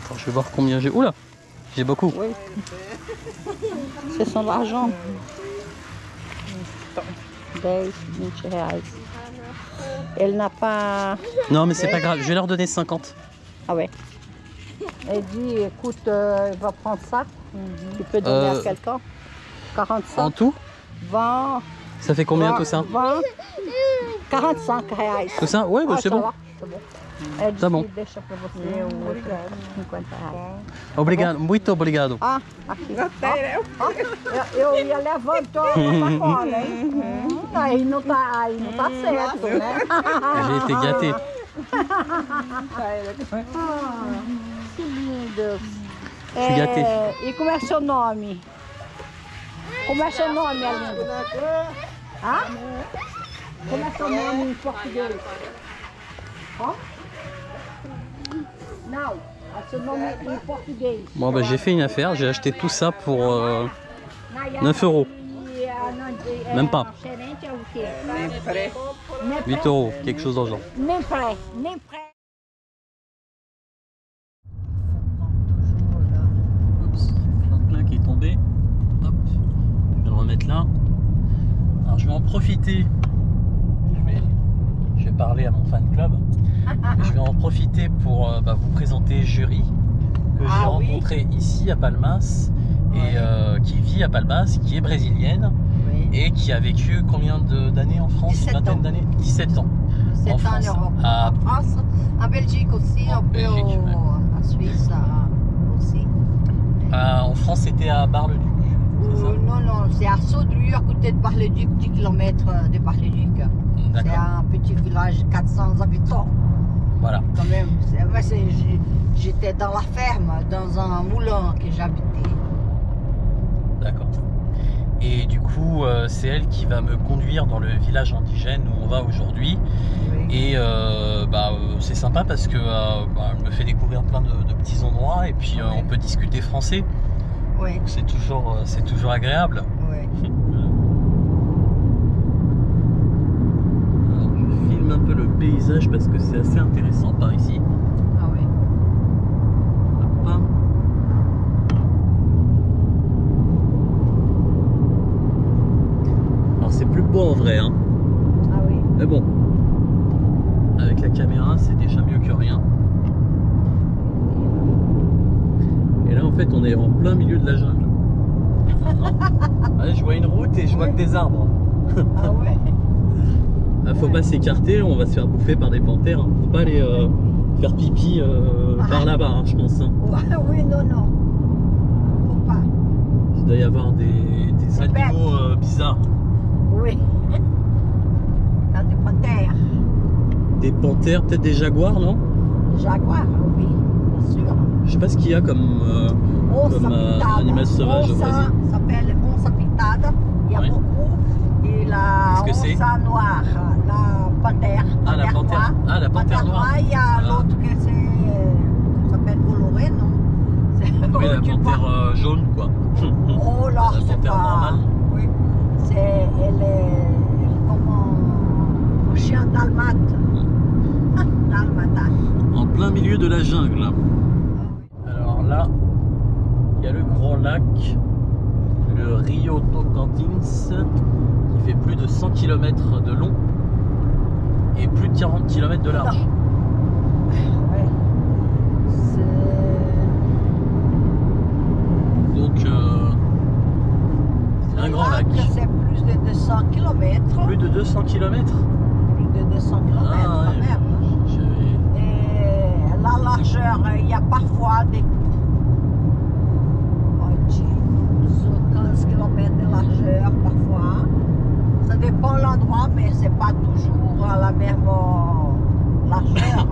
Attends, je vais voir combien j'ai. Oula, j'ai beaucoup. Oui. C'est son argent. 10, 20 reais. Elle n'a pas... Non, mais c'est pas grave, je vais leur donner 50. Ah ouais. Elle dit, écoute, elle va prendre ça. Tu peux donner à quelqu'un. 45. En tout, 20. ça fait combien 20, tout ça 20, 45 reais. Tout ça? Ouais, bah, Ah, c'est ça bon. va, c'est bon. Elle dit, Tá bom. deixa pra você o outro 50 reais. Obrigado, muito obrigado. Ah, aqui. Eu ia levando a sacola, hein? Aí não tá certo, né? J'ai été gâté. Que lindo. Fui gâté. E como é seu nome? Como é seu nome, minha linda? Ah? Como é seu nome em português? Ó? Não, é seu nome em português. Bon, bah, j'ai fait une affaire, j'ai acheté tout ça pour 9 euros. Même pas. 8 euros, quelque chose dans le genre. Nem pré, nem pré. Oups, plein qui est tombé. Hop, je vais le remettre là. Alors je vais en profiter. Je vais parler à mon fan club. Je vais en profiter pour vous présenter Jury, que j'ai rencontré ici à Palmas et qui vit à Palmas, qui est brésilienne et qui a vécu combien d'années en France? 17 Une vingtaine ans. d'années? 17 ans. 17 En ans France. en Europe. À- En France, en Belgique aussi, En un peu Belgique, ouais. en Suisse aussi. En France, c'était à Bar-le-Duc. C'est ça? Non, non, c'est à Saudru, à côté de Bar-le-Duc, 10 km de Bar-le-Duc. C'est D'accord. un petit village de 400 habitants. Voilà. Quand même, j'étais dans la ferme, dans un moulin que j'habitais. D'accord. Et du coup, c'est elle qui va me conduire dans le village indigène où on va aujourd'hui. Oui. Et c'est sympa parce que elle me fait découvrir plein de petits endroits et puis on peut discuter français. Oui, C'est toujours agréable. oui. Alors, je filme un peu le paysage parce que c'est assez intéressant par ici. Ah oui. Hop. Alors c'est plus beau en vrai, hein. Ah oui. Mais bon, avec la caméra, c'est déjà mieux que rien. Et là, en fait, on est en plein milieu de la jungle. Ouais, je vois une route et je vois que des arbres. Ah ouais. Ah, faut pas s'écarter, on va se faire bouffer par des panthères. Hein. Faut pas aller faire pipi par là-bas, hein, je pense. Hein. Ouais, oui, non, non. Faut pas. Il doit y avoir des animaux bizarres. Oui. Dans des panthères. Des panthères, peut-être des jaguars, non? Jaguar, oui, bien sûr. Je sais pas ce qu'il y a comme animal sauvage. Onça Vas-y. s'appelle onça pintada. Il y a Oui. beaucoup. Et la Qu'est-ce que c'est? onça noire, la panthère. Ah, la panthère. noire. Ah, la panthère noire. Il y a Ah. l'autre que ça s'appelle coloré, non? Oui, la Tu panthère vois. jaune, quoi. Oh là, La c'est panthère pas... normale. Oui. Elle est comme un chien dalmate. Dalmata. En plein milieu de la jungle. Alors là, il y a le grand lac, le Rio Tocantins, qui fait plus de 100 km de long et plus de 40 km de large. Ouais. Donc, c'est un grand lac. C'est plus de 200 km. Plus de 200 km. Plus de 200 km Ah, quand ouais. même. Et la largeur, il y a parfois des 10 ou 15 km de largeur parfois. Ça dépend de l'endroit, mais c'est pas toujours à la même largeur.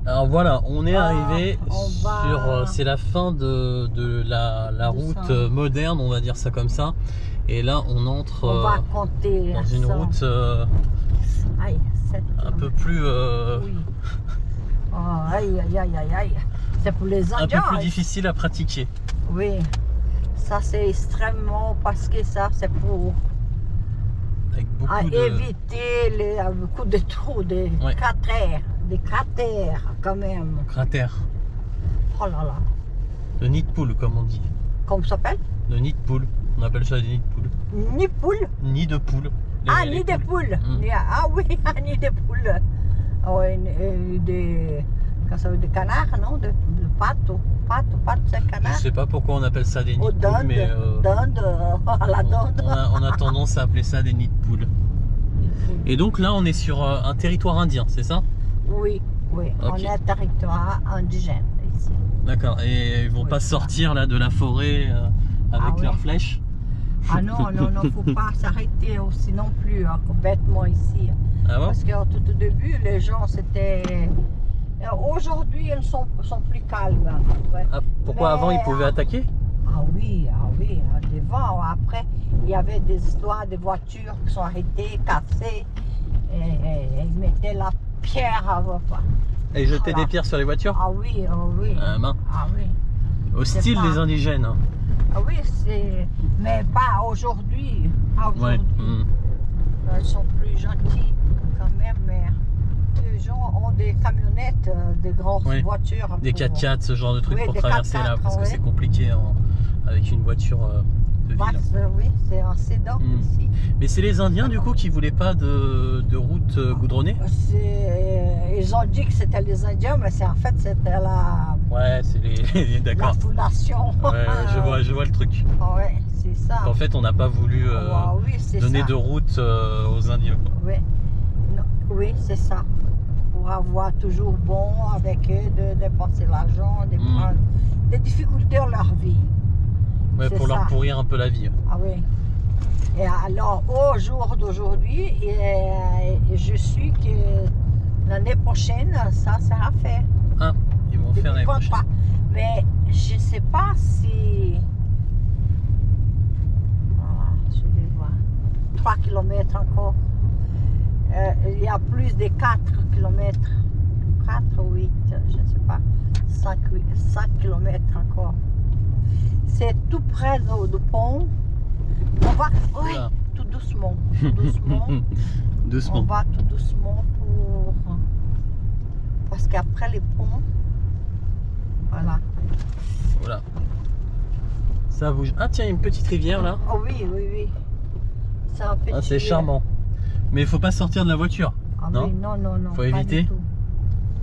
Alors voilà, on est arrivé on va- sur... c'est la fin de la route moderne, on va dire ça comme ça. Et là, on entre On va compter dans une ça. route Aïe, 7 un peu plus... Oui. Oh, aïe, aïe, aïe, aïe, aïe. C'est pour les un Indiens. peu plus difficile à pratiquer. Oui. Ça, c'est extrêmement parce que ça, c'est pour Avec beaucoup de... éviter beaucoup de trous, Ouais. des cratères quand même. cratères. Oh là là. Le nid de poule, comme on dit. Comment ça s'appelle? Le nid de poule. On appelle ça des nids de poule. Nid poule? Nid de poule. Ah, nid de poule. Ah oui, un nid de poule. Ah ouais, des canards, non? De pattes, c'est canard. Je sais pas pourquoi on appelle ça des nids Oh, de poule, dinde, mais la dinde. on a tendance à appeler ça des nids de poule. Et donc là, on est sur un territoire indien, c'est ça? Oui, oui. Ok. On est un territoire indigène ici. D'accord. Et ils vont pas sortir là de la forêt avec oui. leurs flèches? Ah non, faut pas s'arrêter aussi non plus, hein, complètement ici. Ah bon? Parce que tout au début, les gens c'était. Aujourd'hui, ils sont plus calmes. Ouais. Ah, pourquoi Mais, avant ils pouvaient attaquer? Ah oui, devant. Après, il y avait des histoires de voitures qui sont arrêtées, cassées, et ils mettaient la pierre. Et jetaient Voilà. des pierres sur les voitures? Ah oui, oui. Mince. Ah oui. Hostile C'est pas- les indigènes. Ah oui, c'est. Mais pas aujourd'hui. Pas Ouais. aujourd'hui. Ils sont plus gentils quand même, mais les gens ont des camionnettes, des grandes Oui. voitures. Des pour- 4x4, ce genre de trucs Oui, pour des traverser là, 4x4, parce que ouais. c'est compliqué avec une voiture de ville. Max, oui, c'est un sédan ici. Mais c'est les Indiens du coup qui voulaient pas de route goudronnée? Ils ont dit que c'était les Indiens, mais en fait c'était la Ouais, c'est d'accord. fondation. Ouais, je vois le truc. Ouais, c'est ça. En fait, on n'a pas voulu Ah oui, c'est donner ça. de route aux Indiens, quoi. Oui, non, oui, c'est ça. Pour avoir toujours bon avec eux, de dépenser l'argent, de prendre des difficultés dans leur vie. Ouais, C'est pour leur ça. pourrir un peu la vie. Ah oui. Et alors, au jour d'aujourd'hui, je suis que l'année prochaine, ça sera fait. Ah, ils vont faire l'année prochaine. Pas. Mais je ne sais pas si. Voilà, je vais voir. 3 km encore. Il y a plus de 4 km. 4 ou 8, je ne sais pas. 5 km encore. C'est tout près du pont. On va oui, Oula. tout doucement. Tout doucement. Doucement. On va tout doucement pour. Parce qu'après les ponts. Voilà. Voilà. Ça bouge. Ah tiens, il y a une petite rivière là. Oh oui, oui, oui. C'est un petit. Ah, c'est charmant. Mais il faut pas sortir de la voiture. Ah Non. oui, non. Faut pas éviter. du tout.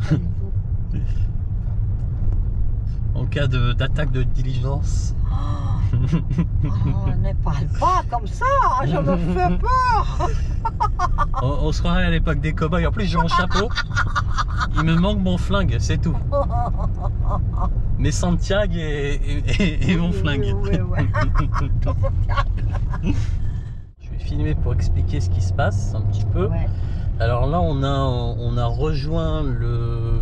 Pas du tout. En cas d'attaque de diligence. Oh, ne parle pas comme ça, je me fais peur. On se croirait à l'époque des cow-boys. En plus, j'ai mon chapeau. Il me manque mon flingue, c'est tout. Mes Santiago et mon flingue. Oui, oui. Je vais filmer pour expliquer ce qui se passe un petit peu. Ouais. Alors là, on a rejoint le...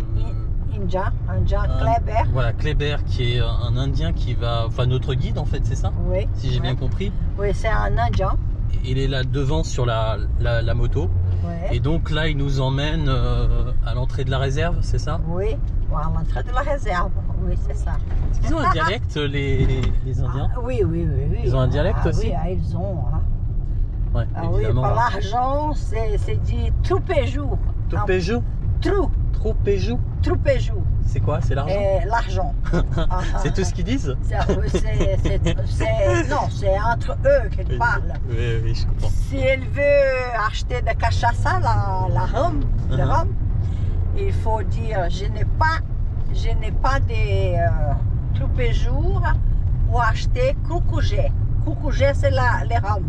Indien Kleber. Voilà, Kleber, qui est un Indien qui va... Enfin, notre guide, en fait, c'est ça? Oui. Si j'ai bien compris. Oui, c'est un Indien. Il est là devant sur la moto. Ouais. Et donc là, il nous emmène à l'entrée de la réserve, c'est ça? Oui, à l'entrée de la réserve. Oui, c'est ça. Est-ce qu'ils ont un dialecte, les Indiens? Ah, oui. Ils ont un dialecte aussi? Oui, ils ont. Hein. Ouais, Ah oui, évidemment. par l'argent, c'est dit troupéjou. Toupéjou? Troupéjou? Troupéjou. C'est quoi? C'est l'argent? L'argent. C'est tout ce qu'ils disent? Non, c'est entre eux qu'ils parlent. Oui, je comprends. Si elle veut acheter de cachaça, la rhum, le rhum, il faut dire je n'ai pas des troupéjours pour acheter coucougé. Coucougé, c'est les rhum.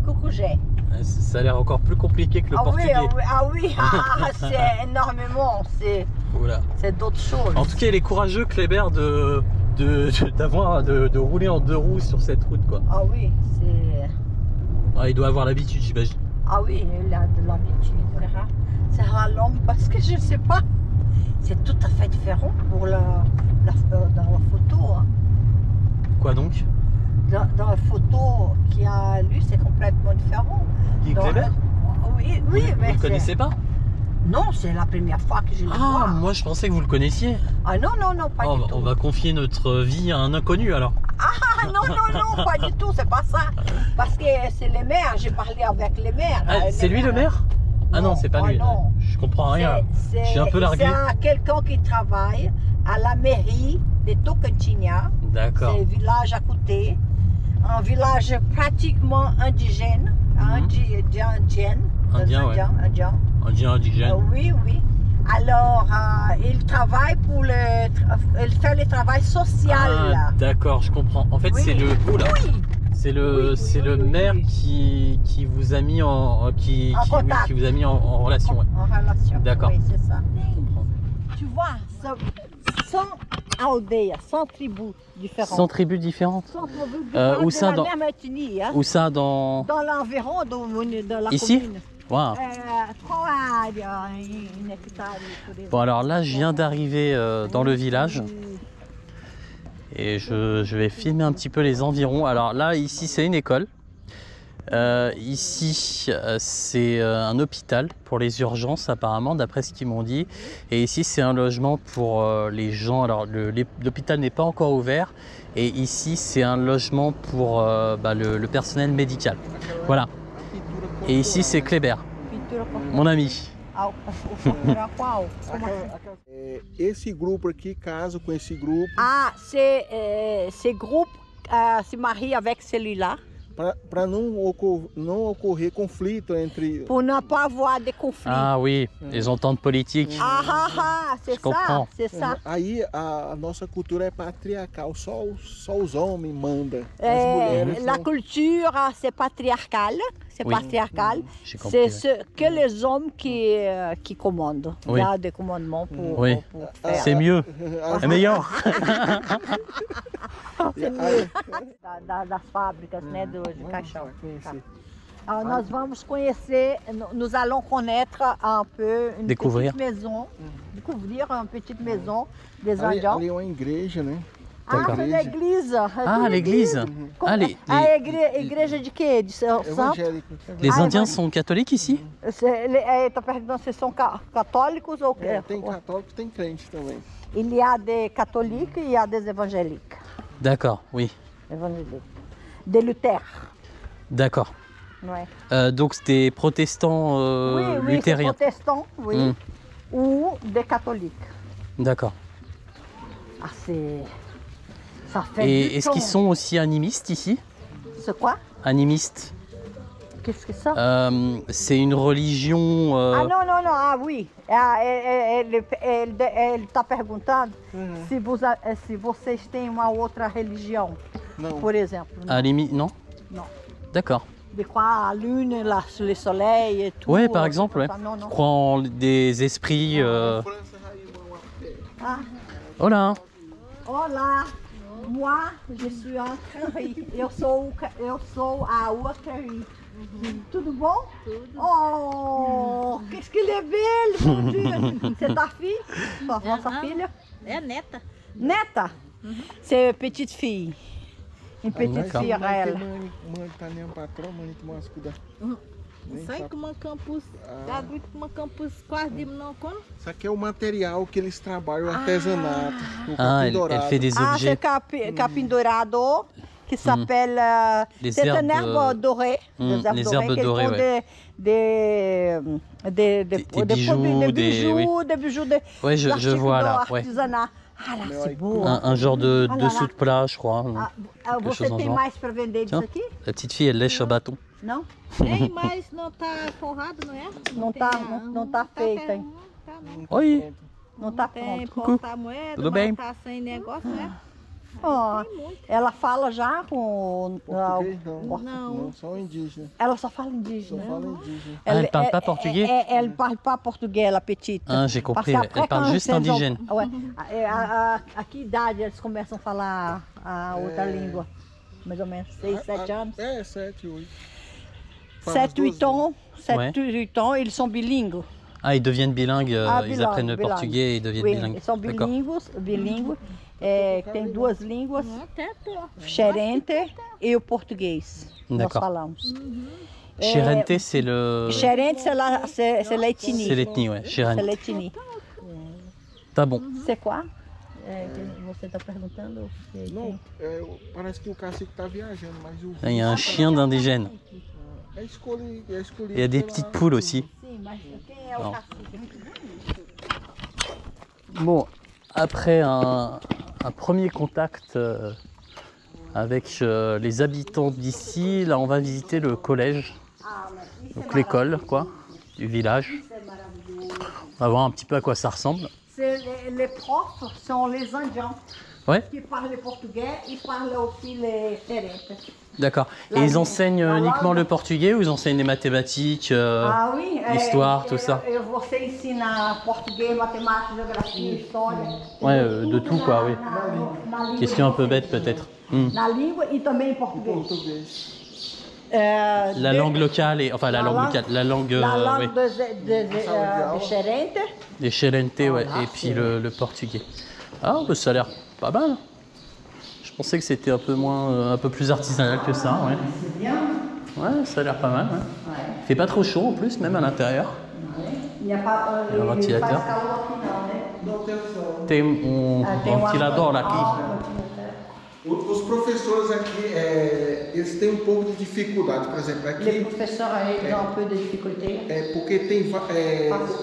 Coucougé. Ça a l'air encore plus compliqué que le portugais. C'est énormément, Voilà. c'est d'autres choses. En tout cas, il est courageux, Kleber, de rouler en 2 roues sur cette route, quoi. Ah oui, c'est... Ah, il doit avoir l'habitude, j'imagine. Ah oui, il a de l'habitude. C'est ralent parce que je ne sais pas. C'est tout à fait différent pour dans la photo. Hein. Quoi donc? Dans la photo qu'il a lu, c'est complètement différent. Qui est Kleber? Oui, Vous mais ne le connaissez pas? Non, c'est la première fois que je le vois. Ah, moi je pensais que vous le connaissiez. Ah non, pas du tout. On va confier notre vie à un inconnu alors. Ah non, pas du tout, c'est pas ça. Parce que c'est les maires, j'ai parlé avec les maires. Ah, c'est lui le maire? Ah non, c'est pas lui. Non. Je comprends rien. Je suis un peu largué. C'est quelqu'un qui travaille à la mairie de Tocantinha. D'accord. C'est un village à côté. Un village pratiquement indigène. Indien, Indien, indigène. oui, oui. Alors, il travaille pour il fait le travail social. Ah, d'accord, je comprends. En fait, Oui. c'est le Oui. c'est le Oui, c'est oui, le oui, maire oui. qui vous a mis en qui contact. qui vous a mis en relation. Ouais. En relation. D'accord. Oui, c'est ça. Je comprends. Tu vois, 100 aldeias, 100 tribus différentes. 100 tribus différentes. 100 tribus où différentes ça, de dans- la même ethnie, hein. Où ça dans Dans l'environ de la Ici commune. Waouh. 3 áreas, une hectare, por exemplo. Bon alors là, je viens d'arriver dans le village et je vais filmer un petit peu les environs. Alors là, ici, c'est une école. Ici, c'est un hôpital pour les urgences apparemment, d'après ce qu'ils m'ont dit. Et ici, c'est un logement pour les gens. Alors l'hôpital n'est pas encore ouvert. Et ici, c'est un logement pour le personnel médical. Voilà. Et ici, c'est Kléber, Pintura com- mon ami. o pintura qual? Como assim? Esse grupo aqui casa com esse grupo Ah, ce groupe se marie avec celui-là para não ocorrer conflito entre. pour ne pas avoir de conflits. Ah oui, les ententes politiques. C'est Je comprends. ça, c'est ça. Aí a nossa cultura é patriarcal, só os homens mandam. As mulheres La são- culture, c'est patriarcal. C'est Oui. patriarcal. J'ai compris. C'est que les hommes qui commandent. Il Oui. y a des commandements pour, Oui. pour faire. C'est mieux, c'est meilleur. Das fábricas, né, de caixão. conhecer. Alors, nós vamos conhecer, nous allons connaître un peu une Découvrir. petite maison, découvrir une petite maison des Ali, Indiens. ali é uma igreja, né? Ah, D'accord. c'est l'église. Ah, l'église. Ah, A igreja de quê? De São Santo? Evangélico. Les Ah, Indiens ouais. sont catholiques ici? Está perguntando se são católicos ou É, tem católicos, tem crente também. Il y a des catholiques et il y a des évangéliques. D'accord, oui. Évangéliques. Des Luther. D'accord. Ouais. Donc c'est des protestants Oui, oui, c'est luthériens. protestants, oui. Mm. Ou des catholiques. D'accord. Ah, c'est... Ça fait Et du est-ce temps. qu'ils sont aussi animistes ici? C'est quoi? Animistes. Qu'est-ce que c'est ça? C'est une religion. Ah, non, non, non, ah oui. Ele está perguntando se vocês têm uma outra religião, Não. por exemplo. À limite, non? Non. D'accord. De quoi la lune, le soleil et tout. Ouais, par exemple, ouais. ça, non, non. Je crois en des esprits. França, Raíba, Ah, Hola. olá, moi, je suis en Carrie. Eu sou a outra Carrie. Tudo bom? Tudo. Oh, qu'est-ce qu'elle est belle, mon Dieu. C'est ta fille? Nossa filha? É neta. Neta? C'est petite fille. Une petite d'accord. fille, elle. Mãe tá nem patrão, mãe que mais cuida. Nem Sai sabe. com uma campus, adulto com uma campus quase de não como. Isso aqui é o material que eles trabalham, o artesanato. O Ah, capim elle dourado. fait des Ah, c'est objets. capindorado, qui s'appelle... Les c'est un herbes, herbe doré. les herbes qu'ils dorées, font ouais. des bijoux, produits, oui. des bijoux, des Ouais, je articles vois là. Ouais. d'artisanat. Ah là, c'est beau. Un genre de Ah là dessous là. de plat, je crois. Ah, você chose en tem genre. mais para vender disso Tiens. aqui? La petite fille, elle lèche au bâton. Não? Tem, mas não tá forrado, não é? Não tem tá, a- não tá feita, hein? Não tá, não. Oui. Não tá Tem pronto. porta-moeda, Tudo mas bem? tá sem negócio, né? Ó, Tem muito. ela fala já com... Português não. Não. Não, só o indígena. Ela só fala Só indígena. fala indígena. Ah, elle parle pas portugais? Elle ne parle pas portugais, la petite. Ah, j'ai compris. Parce qu'après, Elle parle quand juste eles vão- indigène. Ué, a que idade eles começam a falar a outra língua? Mais ou menos 6, 7 anos? É, 7, 8. 7, 8 ans, 7, Ouais. 8 ans, ils sont bilingues. Ah, ils deviennent bilingues, Ah, ils bilingue, apprennent le bilingue. portugais et ils deviennent Oui, bilingues. eles são D'accord. bilíngues. Tem duas línguas, Até tô. xerente e o português. Nós D'accord. falamos. Xerente, c'est le. Xerente, c'est l'ethnie. C'est l'ethnie, ouais. C'est Xerente. l'ethnie. Tá bom. C'est quoi? Você está perguntando? Não, parece que o cacique tá viajando, mas o. Il y a un chien d'indigène. Il y a des petites poules aussi. Non. Bon, après un premier contact avec les habitants d'ici, là on va visiter le collège, donc l'école quoi, du village. On va voir un petit peu à quoi ça ressemble. Les profs sont les Indiens. Ouais. Qui parlent le portugais, ils parlent aussi les xerentes. D'accord. Et ils enseignent uniquement le portugais ou ils enseignent les mathématiques, Ah oui, l'histoire, tout ça? Você ensina português, mathématiques, géographie, histoire. Ouais, de tout quoi, oui. Question un peu bête peut-être. Na língua e também em português. La langue locale et enfin la langue locale, la langue oui. des xerentes, ouais, et puis le portugais. Ah, bah, ça a l'air pas mal. Je pensais que c'était un peu plus artisanal que ça, ouais. C'est bien. Ouais, ça a l'air pas mal. Ouais. Ouais. Il fait pas trop chaud en plus, même à l'intérieur. Ouais. Il n'y a pas le ventilateur. Tem ventilador aqui. Os professores aqui, eles têm pouco de dificuldade, por exemplo, aqui... Les professeurs ont un peu de difficulté. Porque tem,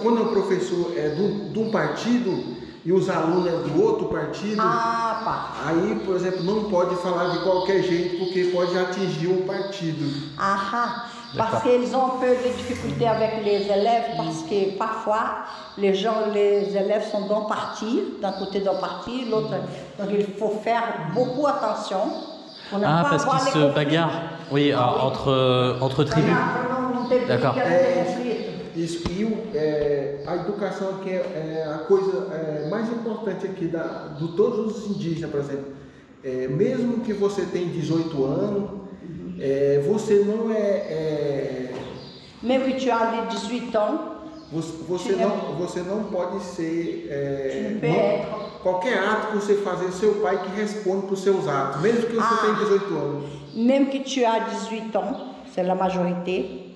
quando o professor é de partido e os alunos é do outro partido, aí, por exemplo, não pode falar de qualquer jeito, porque pode atingir um partido. Parce qu'ils ont un peu de difficulté avec les élèves, parce que parfois les élèves sont d'un parti, d'un côté d'un parti, l'autre. Donc il faut faire beaucoup attention. Parce qu'ils se bagarrent, oui, entre tribus. D'accord. Isso, e a educação aqui é a coisa mais importante aqui de todos os indígenas, por exemplo. Mesmo que você tenha 18 anos, você não Même que tu as 18 ans, você não pode ser... qualquer ato que você fazer, seu pai que responde por seus atos, mesmo que você tenha 18 anos. Même que tu as 18 ans, c'est la majorité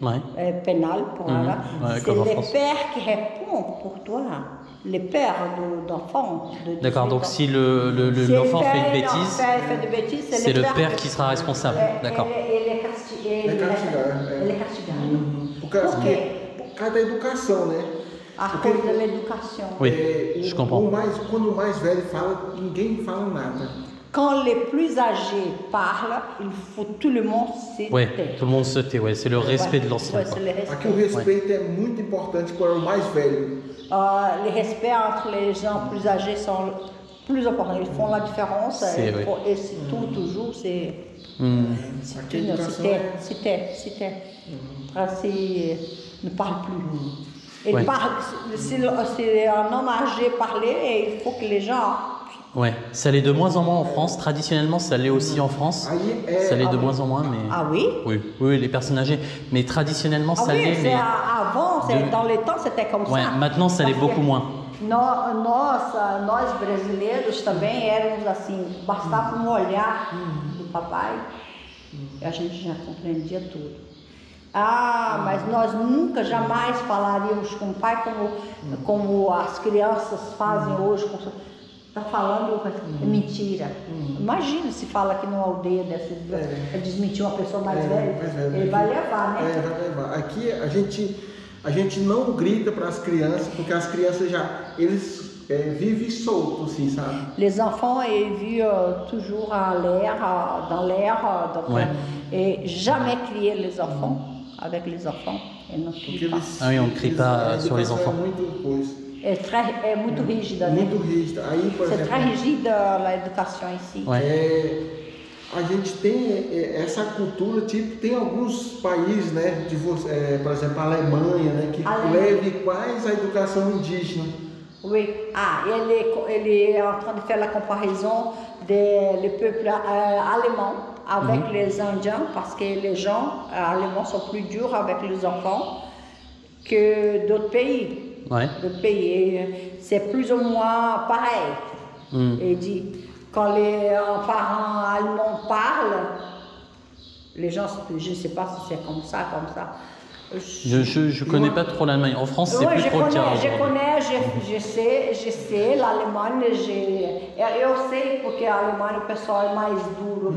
pénale pour c'est les pères qui répondent pour toi. Les pères d'enfants. D'accord, donc si l'enfant fait une bêtise, c'est le père qui sera responsable. D'accord. Et les castigar. Por causa da educação, né? À cause de l'éducation. Oui, je comprends. Quando o mais velho fala, ninguém fala nada. Quand les plus âgés parlent, il faut tout le monde se tait. Oui, tout le monde se tait, c'est le respect de l'ancien. Aqui o respeito é muito importante para o mais velho. Les respects entre les gens plus âgés sont plus importants. Ils font la différence. Et c'est tout, toujours, c'est... C'était. Ne parle plus. Si un homme âgé parlait, il faut que les gens... Ouais, ça l'est de moins en moins en France. Traditionnellement, ça l'est aussi en France. Ça l'est de moins en moins, mais... Ah oui? Oui, les personnes âgées. Mais traditionnellement, ça l'est. Mais... Avant, dans les temps, c'était comme ça. Maintenant, ça l'est beaucoup moins. Nós brasileiros também éramos assim, bastava olhar do papai e a gente já compreendia tudo. Mas nós nunca, jamais falaríamos com o pai como as crianças fazem hoje. Está falando mentira. Imagina se fala que numa aldeia dessa, desmentir uma pessoa mais velha, ele vai levar, né? Vai levar. Aqui a gente não grita para as crianças, porque as crianças eles vivem soltos, assim, sabe? Les enfants vivent toujours dans l'air, et jamais crier les enfants avec les enfants. Et non crie pas. Oui, on ne crie pas sur les enfants. É muito rígida, né? Muito rígida. Aí, por exemplo, très rigide a educação ici. A gente tem essa cultura, tem alguns países, né, por exemplo, a Alemanha, né, que leva quase a educação indígena. Oui. Ele est en train de faire la comparaison des peuples allemands avec les Indiens, parce que les gens allemands sont plus durs avec les enfants que d'autres pays. D'autres pays. C'est plus ou moins pareil. Il dit, quand les parents allemands parlent, les gens, je ne sais pas si c'est comme ça. Je connais pas trop l'Allemagne. En France, c'est Oui, plus je trop le cas. connais, je sais, l'Allemagne, eu sei porque a Alemanha o pessoal é mais duro,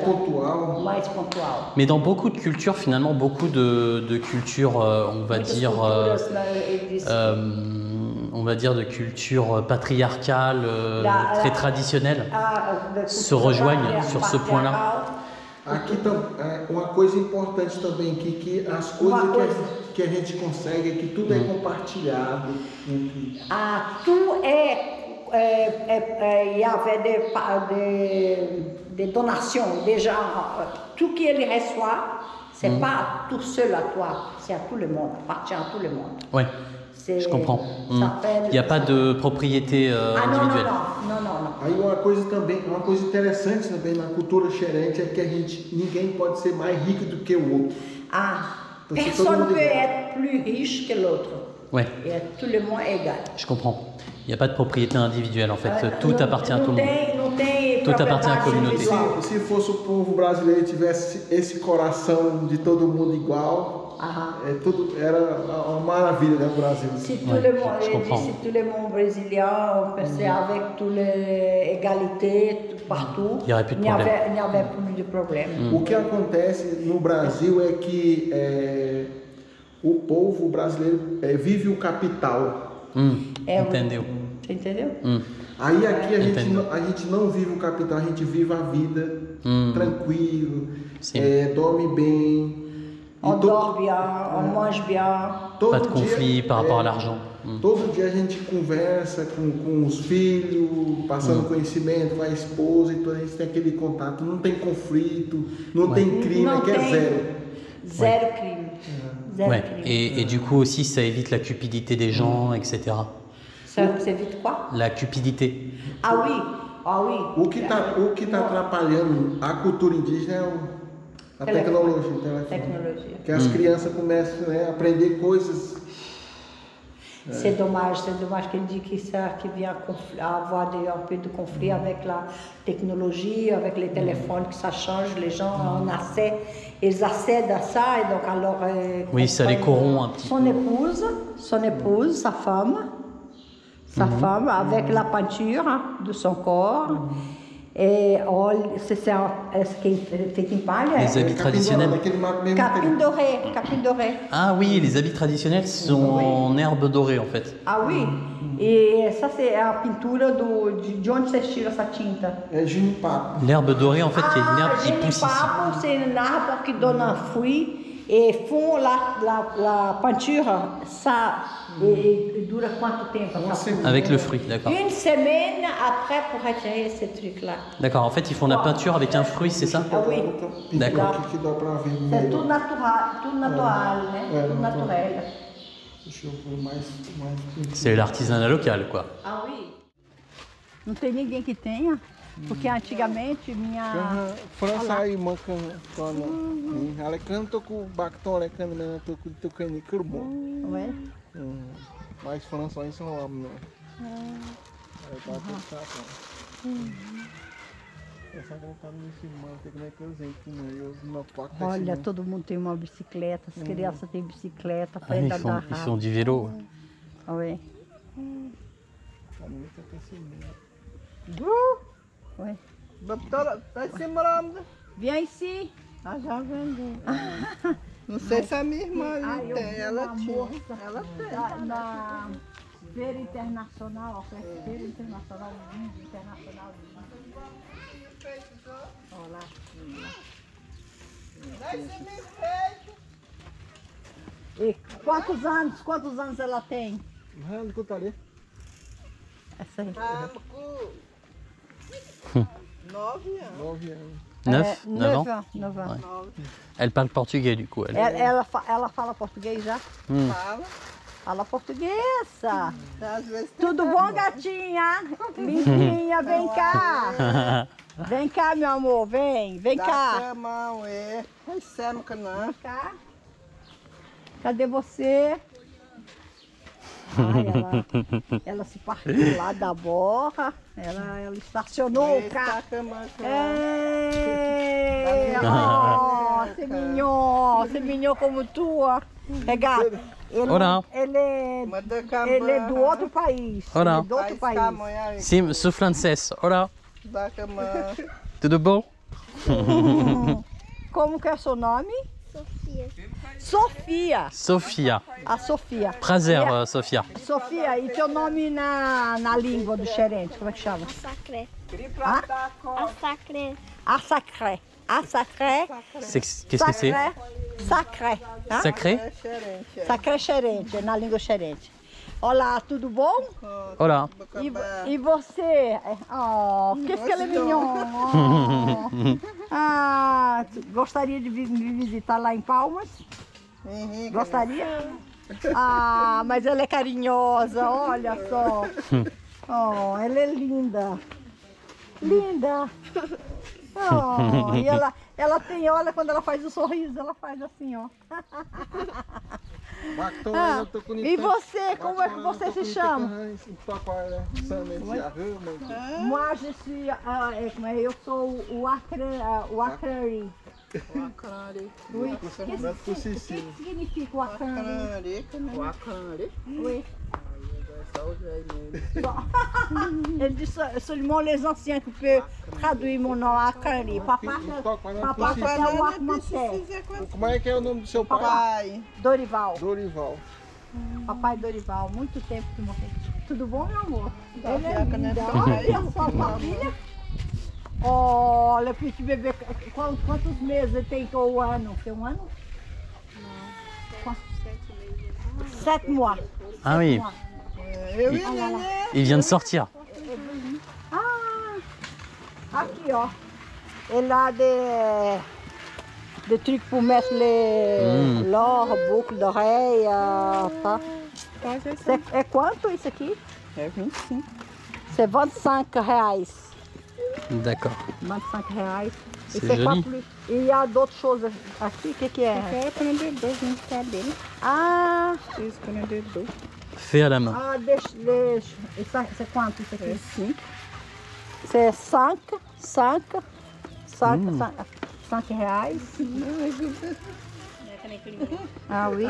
Pontual. mais pontual. Mais dans beaucoup de cultures, finalement, beaucoup de cultures, on va Muitas dire, culturas, né, eles- on va dire de culture patriarcale, très traditionnelle, da se cultura rejoignent sur ce point-là. patriarcal. Aqui uma coisa importante também que as coisas que a gente consegue é que tudo é compartilhado entre. Tout il y avait des donations déjà. Tout qu'il reçoit, c'est pas tout seul à toi, c'est à tout le monde, appartient à tout le monde. Ouais, je comprends. Il n'y a pas de propriété individuelle. Não. Aí uma coisa interessante também na cultura xerente é que ninguém pode ser mais rico do que o outro. Personne ne peut être plus riche que l'autre. Ouais, Et tout le monde est égal. je comprends. Il n'y a pas de propriété individuelle en fait. Tout appartient à tout le monde. Não tem Tout appartient à la propriedade communauté. individual. Se fosse o povo brasileiro e tivesse esse coração de todo mundo igual, era uma maravilha, né, o Brasil. Si tout, Ouais, le monde, je comprends. si tout le monde brésilien pensait avec toute l'égalité partout, Il y aurait plus de il n'y problème. avait plus de problème. O que acontece no Brasil é que o povo brasileiro vive o capital. Entendeu? Você entendeu? Aí aqui a Entendo. gente não vive o capital, a gente vive a vida tranquilo, Sim. Dorme bem. E On dort bien, on mange bien. todo Pas de dia, conflit par rapport à l'argent. Todo dia a gente conversa com os filhos, passando conhecimento com a esposa, então a gente tem aquele contato, não tem conflito, não tem crime, Não aqui é tem. zero. Zéro crime. Zéro Ouais. crime. Et du coup aussi, ça évite la cupidité des gens, etc. Ça évite quoi? La cupidité. Ah oui. O que tá atrapalhando a cultura indígena é a Telefone. tecnologia, o telefone. Tecnologia. Que as crianças começam a aprender coisas. C'est dommage qu'il dit que ça qui vient avoir un peu de conflit avec la technologie, avec les téléphones, que ça change, les gens en ils accèdent à ça et donc alors. Oui, ça les corrompt un petit Son épouse, sa femme, avec la peinture de son corps. Et c'est ce qui est fait em palha. Les habits traditionnels. Daquele mato mesmo. Capim doré. Ah oui, les habits traditionnels sont en herbe dorée en fait. Ah oui. E essa é a pintura de onde você tira essa tinta? É junipapo. L'herbe dorée en fait, il y a une herbe qui pousse ici. Genipapo, c'est une arbre qui donne un fruit et font la peinture, ça, et dure quanto tempo? Avec le fruit, d'accord. Une semaine après pour retirer ce truc-là. D'accord, en fait ils font la peinture avec un fruit, c'est ça? Ah oui. D'accord. Que dá pra ver C'est melhor. tout natural, né? Tout naturel. Deixa eu ver mais. C'est l'artisanat local quoi. Ah oui. Não tem ninguém que tenha, porque antigamente minha... França aí, mancando. Ela canta com o bactão, ela canta, mas eu tô com ele bom. Ué? Mas França aí não amo, não. Aí tá pensando. Essa tá nesse manto, como é que eu usei aqui, né? Eu não toco assim. Olha, todo mundo tem uma bicicleta, as crianças têm bicicleta, Ah, aprendem a ils andar font rápido. du vélo. Ué. A minha tá com esse manto. Ué. Doutora, tá em cima, Vem sim. já vendeu. Não sei se a minha irmã Eu tem, vi ela uma tinha. moça Ela tem. na Feira Internacional, Feira Internacional do Vinho, Internacional do Vinho. Olha lá. E quantos anos ela tem? Ah, não contaria. Essa aí. Ah, com 9 anos. 9 anos. 9 ans? 9 anos. Elle parle portugais du coup. Elle. Ela fala português já? Fala. Fala portuguesa. Às vezes tem Tudo bom, gatinha? Limpinha, vem cá. Vem cá, meu amor, vem dá cá. a mão, é. Recebe que não. Vem cá. Cadê você? Ai, ela se partiu lá da borra. Ela estacionou o carro. Tá com a mão. Ei, ó. c'est mignon como tu, ó. Regato, Olá. ele é do outro país. Olá. Ele é do outro país. Sim, sou francês. Olá. Tudo bom? Como que é seu nome? Sofia. Sofia. Sofia. A Sofia. Prazer, E a- Sofia. Sofia, e teu nome na língua do xerente, como é que chama? Sacré. Ah? A sacré. A sacré. A sacré. Qu'est-ce que c'est? Sacré. Tá? Sacré? Sacré xerente, na língua xerente. Olá, tudo bom? Olá. E você? Oh, qu'est-ce qu'elle est mignon. Oh. Ah, gostaria de me visitar lá em Palmas? Gostaria? Ah, mas ela é carinhosa, olha só. Oh, ela é linda. Linda. Oh, e ela tem, olha, quando ela faz o sorriso, ela faz assim, ó. Ah, e você, como é que você se chama? Moi, je suis, eu sou o Acrari. Oui. Qu'est-ce que significa o Acrari? Oui. Ele dit seulement les anciens qui peuvent traduire mon nom Acrari. Papa é o Armanté. Como é que é o nome do seu pai? Dorival. Dorival. Papai Dorival, muito tempo que morreu. Tudo bom, meu amor? Ele é lindo. Olha só, sua filha. Olha, petit bebê, quantos meses ele tem com o ano? Tem um ano? Não. 7 mois. Ah oui, il vient de sortir. Ah, aqui, ó. Ele a des trucs pour mettre l'or, boucle d'oreille, tá? É quanto isso aqui? É 25. C'est 25 reais. D'accord. 25 reais. C'est E c'est pas joli. plus. E il y a d'autres choses aqui, o que é? É prendedor, gente, cabelo. Ah, Isso, prendedor. Fait à la main. deixa. C'est quanto isso aqui? 5. C'est 5 reais. Ah oui,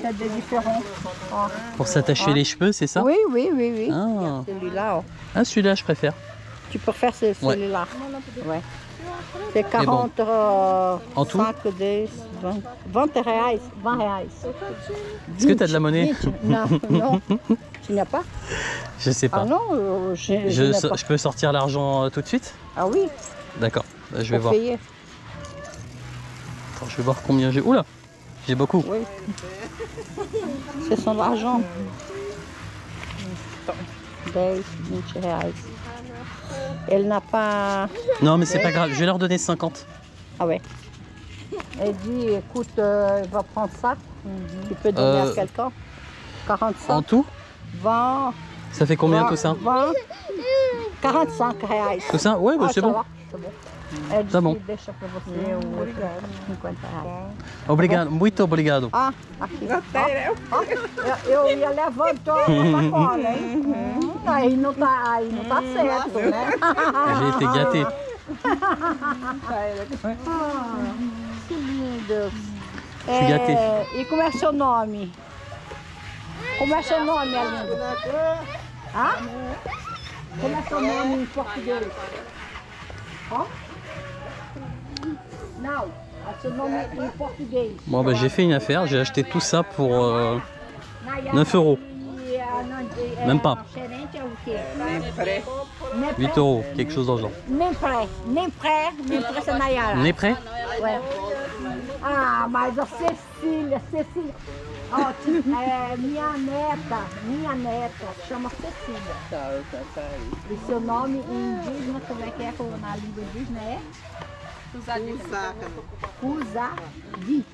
c'est des différents. Oh. Pour s'attacher les cheveux, c'est ça? Oui, oui, oui, oui. Ah, Celui-là, oh. ah celui-là, je préfère. Tu peux faire celui-là. Ouais. C'est Mais bon. 40 En tout? 5, 10, 20 reais. 20 reais. Est-ce que tu as de la monnaie? 20. Non, tu n'as pas? Je sais pas. Ah non, je n'ai pas. Je peux sortir l'argent tout de suite? Ah oui, D'accord, bah, je vais pour voir. payer. Attends, je vais voir combien j'ai. Oula, j'ai beaucoup. Oui. C'est son argent. 10, 20 reais. Elle n'a pas... Non, mais c'est pas grave, je vais leur donner 50. Ah ouais. Elle dit, écoute, il va prendre ça. Tu peux donner à quelqu'un. 45, En tout? 20... Ça fait combien 20, tout ça? 20, 45 reais. Tout ça? Ouais, bah, Ah, c'est ça bon. va, c'est bon. Elle dit, Tá bom. deixa pra você o outro 50 reais. Obrigado, muito obrigado. Ah, aqui. Ó, eu ia levantando a sacola, hein? Aí não tá certo, né? J'ai été gâté. Que lindo. suis gâté. E como é seu nome? Como é seu nome, minha linda? Ah? Como é seu nome em português? Ó. Não, é seu nome em português. Bon, bah, j'ai fait une affaire, j'ai acheté tout ça pour 9 euros. Même pas. Gerente é o quê? 8 euros, quelque chose dans le genre. Nem pré, c'est Nayara. On est prêt? Ué. Ah, mas a Cecília, ó, minha neta, chama Cecília. Tá aí. E seu nome em indígena, como é que é na língua indígena? É? Cusadi.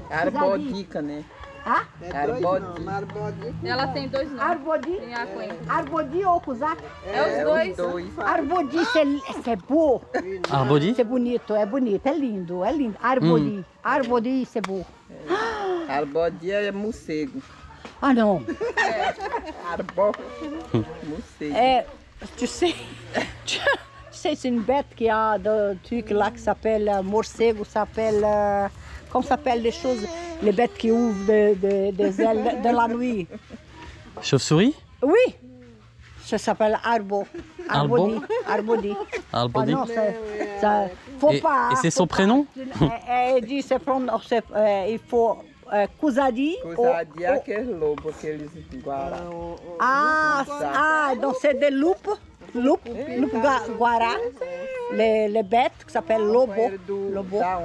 Arbodica, né? Ah? Arbodica. Ela tem 2 nomes. Arbodi? Tem a Coen. Arbodi ou Cusac? É os dois. Arbodi, c'est beau. Arbodi? C'est bonito, é bonito, é lindo, é lindo. Arbodi, Arbodi, c'est beau. Arbodia é morcego. Ah não, Arbó. Morcego. tu sais sais, c'est une bête qui a de trucs là qui s'appelle morcego, s'appelle. Comment s'appellent les choses, les bêtes qui ouvrent des ailes de la nuit? Chauve-souris? Oui, ça s'appelle arbo. Arbo? Arbodi. Arbodi. Ah non, ça, faut pas. Et c'est son prénom? Elle dit, il faut Cusadi. Cusadi é aquele lobo, aqueles guará. Donc c'est des loups. Loup guará, les bêtes qui s'appellent lobo,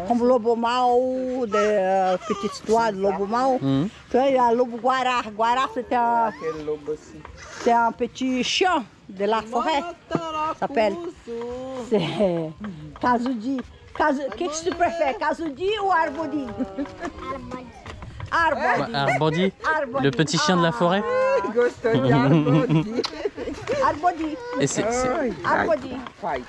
comme lobo mau, des petites histoires de lobo mau. Tu vois, il y a lobo guará. Guará, c'est un petit chien de la forêt. Ça s'appelle. C'est Casudi. Qu'est-ce que tu préfères, Casudi ou Arbodi? Arbodi. Le petit chien de la forêt. Arbodi.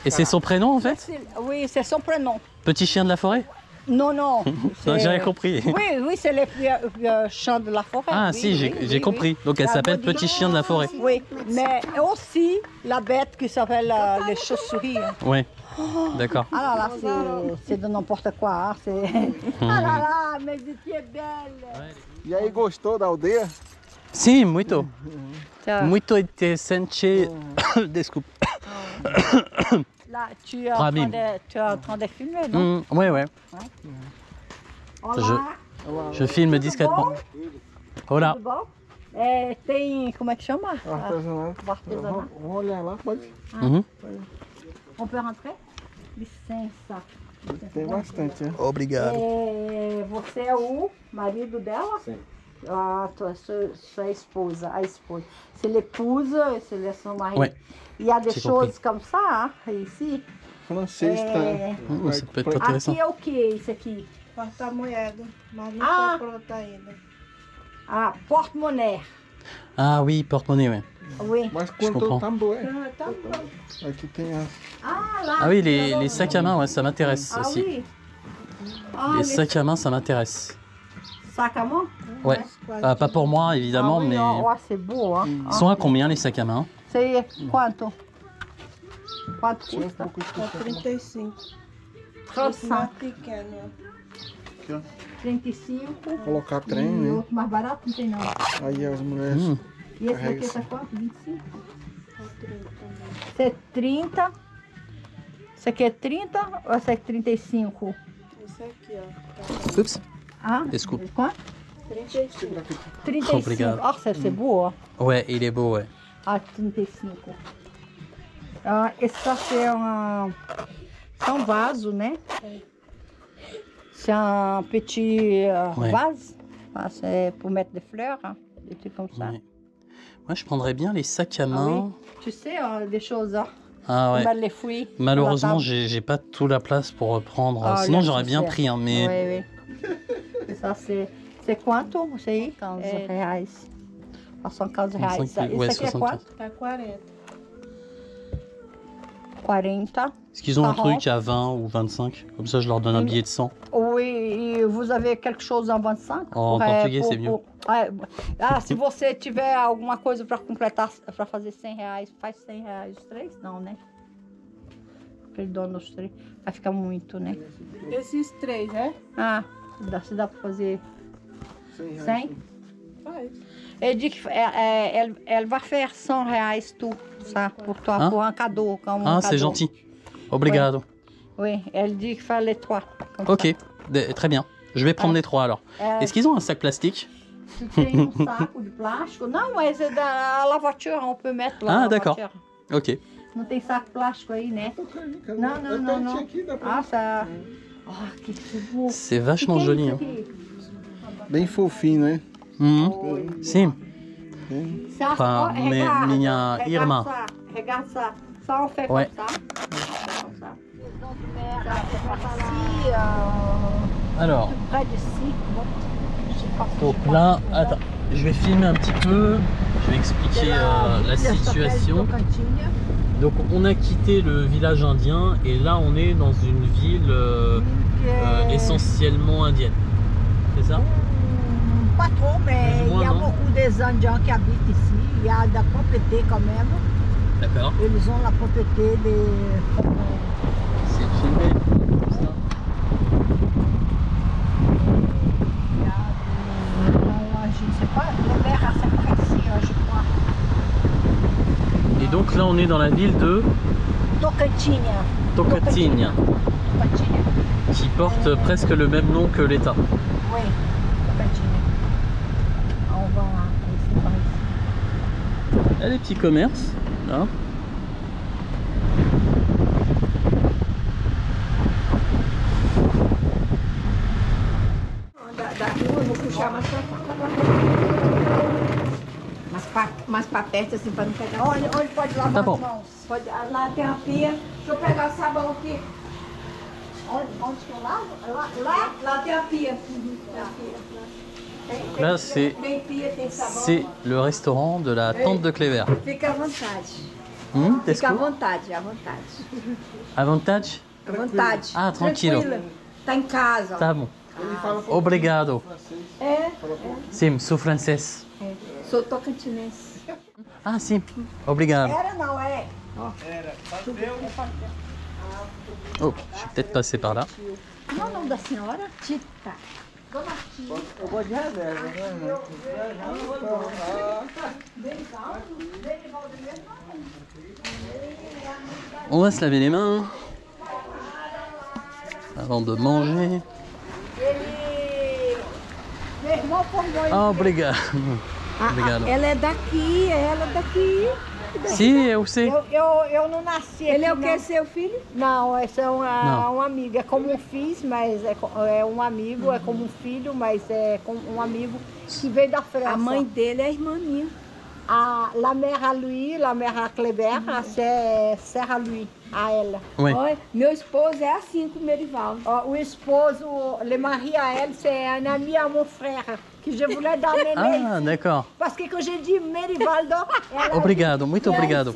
Et c'est son prénom en fait? Oui, c'est son prénom. Petit chien de la forêt? Non. Non, j'ai rien compris. Oui, c'est le chien de la forêt. Ah oui, si, j'ai compris. Donc elle s'appelle Petit chien de la forêt. Oui, mais aussi la bête qui s'appelle les chauves-souris. Oui, d'accord. Ah là là, c'est de n'importe quoi. Hein, ah là là, mais tu es belle. E aí, gostou da aldeia? Si, muito. Muito interessante. Desculpe. Là, tu es en train de filmer, non? Ouais. Olá. Je filme discrètement. Olá. Tudo bom? Tem, como é que chama? Artesanato. Artesanato. Vamos olhar lá, pode? On peut rentrer? Licença. Tem bastante, né? Obrigado. Você é o marido dela? Sim. Ah, sua esposa, a esposa. C'est l'épouse, c'est son mari. Ouais. Il y a des J'ai choses comme ça, hein, ici. Francês tá. Ça peut être intéressant. Aqui é o que, isso aqui? Porta-moeda. Mas não Ah. tá pronta ainda. Ah, porte-monnaie. Ah oui, porte-monnaie, ouais. Oui. Mas Je quanto comprends. tambo é? Tá bom. Aqui tem as. Ah, là. Ah oui, les sacs à main, ouais, ça m'intéresse Ah aussi. oui. Ah, Les sacs à main, ça m'intéresse. sacs à main? Ouais. Ah, pas pour moi, évidemment, Ah oui, mais... oh, c'est beau, hein. Ils sont à combien, les sacs à main? C'est quanto? Quanto custa? Tá 35. 35. Pequeno. Aqui, ó. 35. Colocar trem, E né? outro mais barato não tem não. Aí as mulheres. E esse Carrega daqui tá assim. quanto? 25? Esse é 30. Esse aqui é 30 ou esse aqui é 35? Esse aqui, ó. Oups. Ah, Desculpe. quanto? 35. 35. Obrigado. Ah, c'est beau, hein? Ouais, il est beau, ouais. Ah, 35. Ah, esse aqui é um vaso, né? C'est un petit Ouais. vase. Ah, c'est pour mettre des fleurs, hein, des trucs comme ça. Ouais. Moi, je prendrais bien les sacs à Ah main. oui. Tu sais, des choses, hein, Ah pour ouais. mettre les fruits. Malheureusement, sur la table. j'ai pas tout la place pour reprendre. Ah, Sinon, là, j'aurais je bien sais. pris, hein, mais... Oui, oui. Ça, c'est quanto? Isso aí? 15 reais. Ah, são 15 reais. 65, Isso ouais, aqui é 75. quanto? Tá 40. 40. Est-ce qu'ils ont un 40. truc à 20 ou 25? Comme ça, je leur donne un billet de 100. Oui, e vous avez quelque chose en 25? En português, c'est mieux. Se você tiver alguma coisa para completar, para fazer 100 reais, faz 100 reais os três? Não, né? Perdona os três. Vai ficar muito, né? Esses três, né? Ah, se dá para fazer 100? Faz. Elle dit qu'elle va faire 100 reais tout ça pour toi, Hein? pour un cadeau. Comme Ah, un c'est cadeau. gentil. Obrigado. Oui, elle dit qu'il fallait les trois. comme Ok, ça. très bien. Je vais prendre les trois alors. Est-ce qu'ils ont un sac plastique? Tu tem saco de plástico? Não, mas é da voiture, on peut mettre lá. Ah, na d'accord. voiture. Ok. Não tem saco plástico aí, né? Não. Aqui, dá pra... Nossa, que beau. C'est vachement Que joli. isso Hein. aqui? Bem fofinho, né? Si. Ça, Enfin, oh, mais regarde, minha regarde irmã. ça, regarde ça. Ça, on fait Ouais. comme ça. Comme ça. Alors, Près d'ici. donc là, attends, je vais filmer un petit peu. Je vais expliquer la situation. Donc, on a quitté le village indien et là, on est dans une ville essentiellement indienne. C'est ça? Pas trop, mais Plus ou moins, il y a non? beaucoup des Indiens qui habitent ici. Il y a de la propriété quand même. D'accord. Eles ont la propriété de... C'est filmé comme ça. Je ne sais pas, le maire a cette ici, je crois. Et donc là on est dans la ville de Tocantinha. Tocantins, qui porte presque le même nom que l'État. Oui, Tocantinha. On va ici par ici. Il y a des petits commerces, là. Daqui eu vou puxar mais pra perto, assim, pra não pegar. Onde pode lavar Tá as bom. mãos? Pode, lá tem a pia. Deixa eu pegar o sabão aqui. Onde que eu lavo? Lá tem a pia. Là c'est Tem pia, tem sabão. le restaurant de la tante de Clévert. Fica à vontade. Hum, Fica à desculpa. vontade, à vontade. Avantage? À vontade. Ah, tranquilo. Tranquila. Tá em casa. Tá bom. Ele fala Obrigado. É, Sim, sou francês. sou tocantinense. Ah, sim. Obrigado. Era não, é. Oh, je vais peut-être passer par là. Como é o nome da senhora? Tita. Eu gosto de reserva, né? On va se laver les mains avant de manger. Meu irmão formou Ah, obrigado. Obrigado. Ela é daqui, ela é daqui. Si, eu sei. Eu não nasci Ele é aqui, o que, seu filho? Não, esse é Não. um amigo. É como um filho, mas é um amigo. É como um filho, mas é como um amigo que veio da França. A mãe dele é irmã minha. La mère à lui, la mère à Cléber, c'est sœur à lui, à elle. Oui. Olha, meu esposo é assim com o Merivaldo. O esposo, le mari à elle, c'est un ami à mon frère, que je voulais donner Ah, ici. d'accord. Parce que quand j'ai dit Merivaldo, elle a Obrigado, dit, muito obrigado.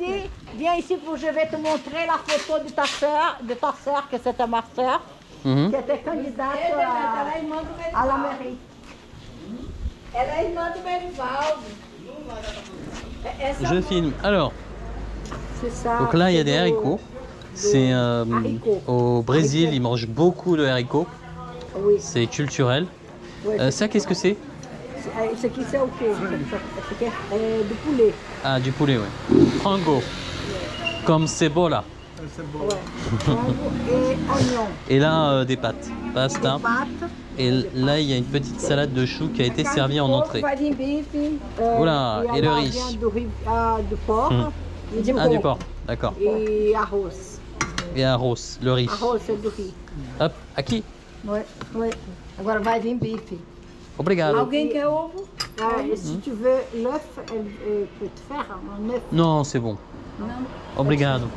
Viens ici pour je vais te montrer la photo de ta sœur, que c'était ma sœur, Mhm. qui était candidate Ela é irmã do à la Merivaldo. mairie. Ela é irmã do Merivaldo. Je filme. Alors, C'est ça. donc là, il y a des c'est haricots. C'est haricots. au Brésil, ils mangent beaucoup de haricots. Oui. C'est culturel. Oui. Ça, qu'est-ce que c'est? Isso aqui é o quê? Isso aqui é do poulet. Ah, du poulet, oui. Frango. Comme cebola. Frango et oignon. Et là, des pâtes. Pasta. Pâte. Et là, il y a une petite salade de choux qui a été servie en entrée. Vai vir bife. Oula, et le riz. Viande do porc. E de Ah, du porc. D'accord. E arroz. Et arroz, le riz. Arroz é do riz. Hop, aqui. Ouais, ouais. Agora vai vir bife. Obrigado. Alguém quer ovo? Et si tu veux l'œuf, elle peut te faire un œuf. Non, c'est bon. Não. Obrigado.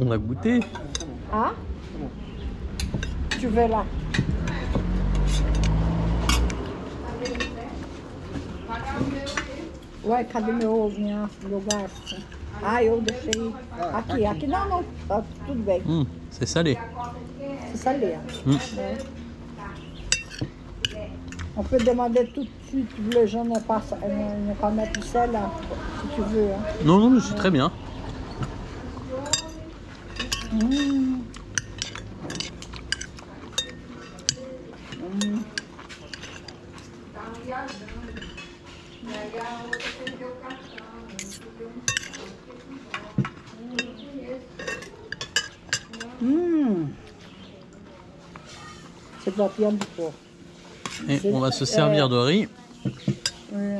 On va goûter. Ah? Tu veux lá? Ué, cadê meu ovo, meu gasto? Ah, eu deixei aqui. Não, tá tudo bem. C'est salé. C'est salé. Ouais. On peut demander tout de suite, les gens ne pas mettre du sel, là, si tu veux. Hein. Non, non, je suis très bien. C'est de la viande de porc. Et on va se servir de riz. Ouais.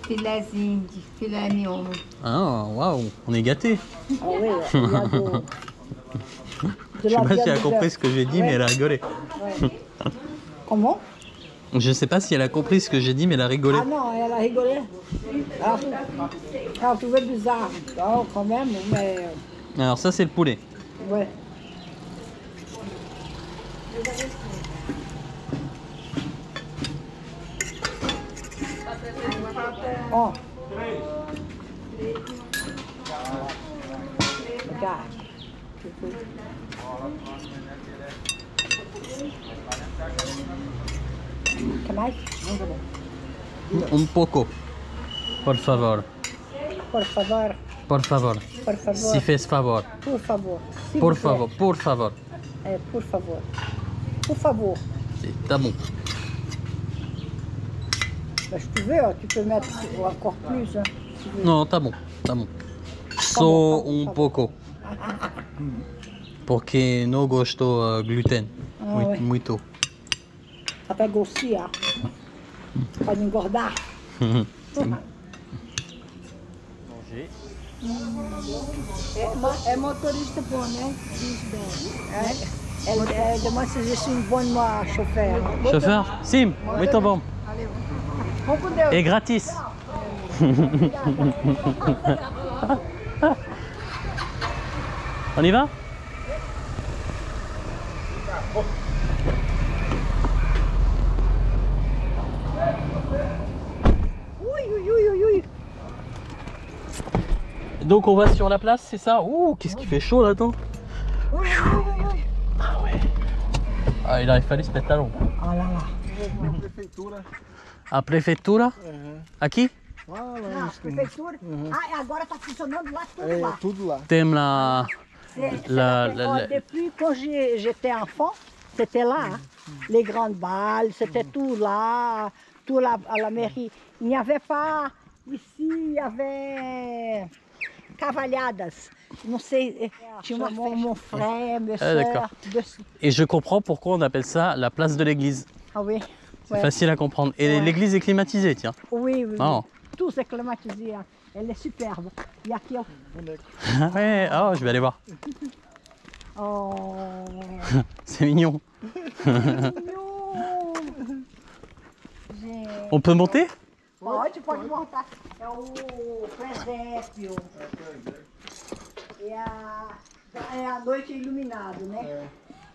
Filézinho de filé mignon. Ah, waouh, on est gâtés. Ah oui, il y a Je sais pas si elle a compris ce que j'ai dit, mais elle a rigolé. Ouais. Comment? Je sais pas si elle a compris ce que j'ai dit, mais elle a rigolé. Ah non, elle a rigolé. Elle a trouvé bizarre. Oh, quand même, mais... Alors ça, c'est le poulet. Ouais. Oh. Regarde. Que mais? Un poco. Por favor. Por favor. Por favor. Por favor. Si fez favor. Por favor. S'il Por vous plaît. favor. Por favor. Por favor. Por favor. Tá bom. Bah, si tu veux, tu peux mettre encore plus. Hein, si tu veux. Não, tá bom. Tá bom. Só bom, um tá bom. pouco. Porque não gosto glúten. ouais. Muito. Ça fait grossir. Hein. Pode engordar. É motorista bom, né? Diz bem. Elle demande si je suis une bonne chauffeur. Chauffeur? Sim, muito bom. Vamos com Deus. Et gratis. On y va? Oui. Donc on va sur la place, c'est ça? Ouh, qu'est-ce qui fait chaud là-dedans? Ah ouais. Ah, il aurait fallu se mettre talon. Oh là là. A prefeitura? Aqui? Não, a prefeitura. Ah, agora está funcionando lá, tudo lá. Tudo lá. Tem la... Depuis quand j'étais enfant, c'était là. Hein. Les grandes balles, c'était tout là à la mairie. Il n'y avait pas, ici, il y avait cavalhadas. Não sei, tinha mon frère, mes d'accord. soeurs. Et je comprends pourquoi on appelle ça la place de l'église. Ah oui. C'est Ouais. facile à comprendre. Et l'église est climatisée, tiens. Oui. Oh. Tout c'est climatisé. Hein. Elle est superbe. Il y a qui Ah ouais, oh, je vais aller voir. Oh. C'est mignon. Mignon. On peut monter? Pode montar. É o presépio. É a noite iluminada, né?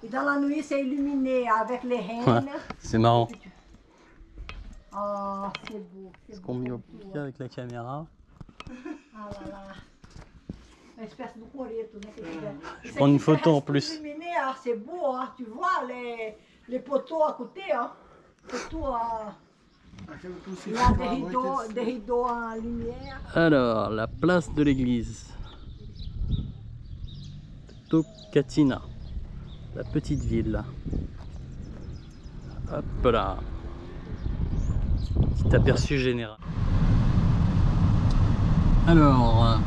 E dans la nuit, c'est illuminé avec les reines. C'est marrant. Oh, c'est beau. Est-ce qu'on met au pied avec la caméra? Ah là là. Une espèce de coreto, né? Je prends une photo en plus. Illuminé, hein, c'est beau, hein. Tu vois les poteaux à côté, hein. C'est tout. Il y a des rideaux en lumière. Alors, la place de l'église. Tocatina, la petite ville. Hop là. Petit aperçu général. Alors,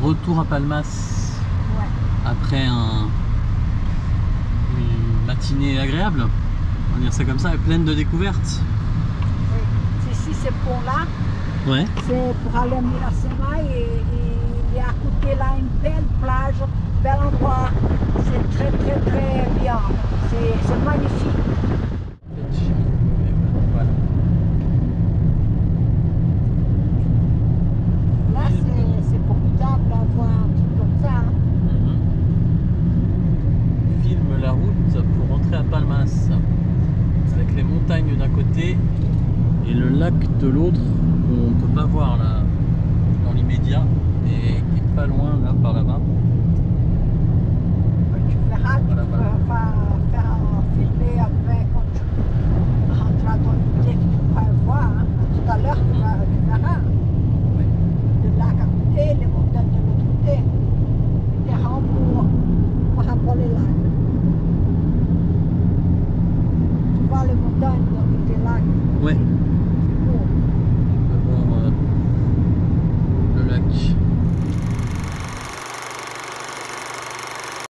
retour à Palmas. Ouais. Après une matinée agréable. On va dire ça comme ça, pleine de découvertes. Oui. Ici, ce pont-là, Ouais. c'est pour aller à Miracema et il y a à côté là une belle plage, bel endroit. C'est très bien. C'est magnifique. Voilà. Là, c'est formidable à voir un truc comme ça. Hein. Filme la route pour rentrer à Palmas. Avec les montagnes d'un côté et le lac de l'autre qu'on ne peut pas voir là dans l'immédiat et qui est pas loin là par là-bas. Tu verras, tu Voilà. vas faire filmer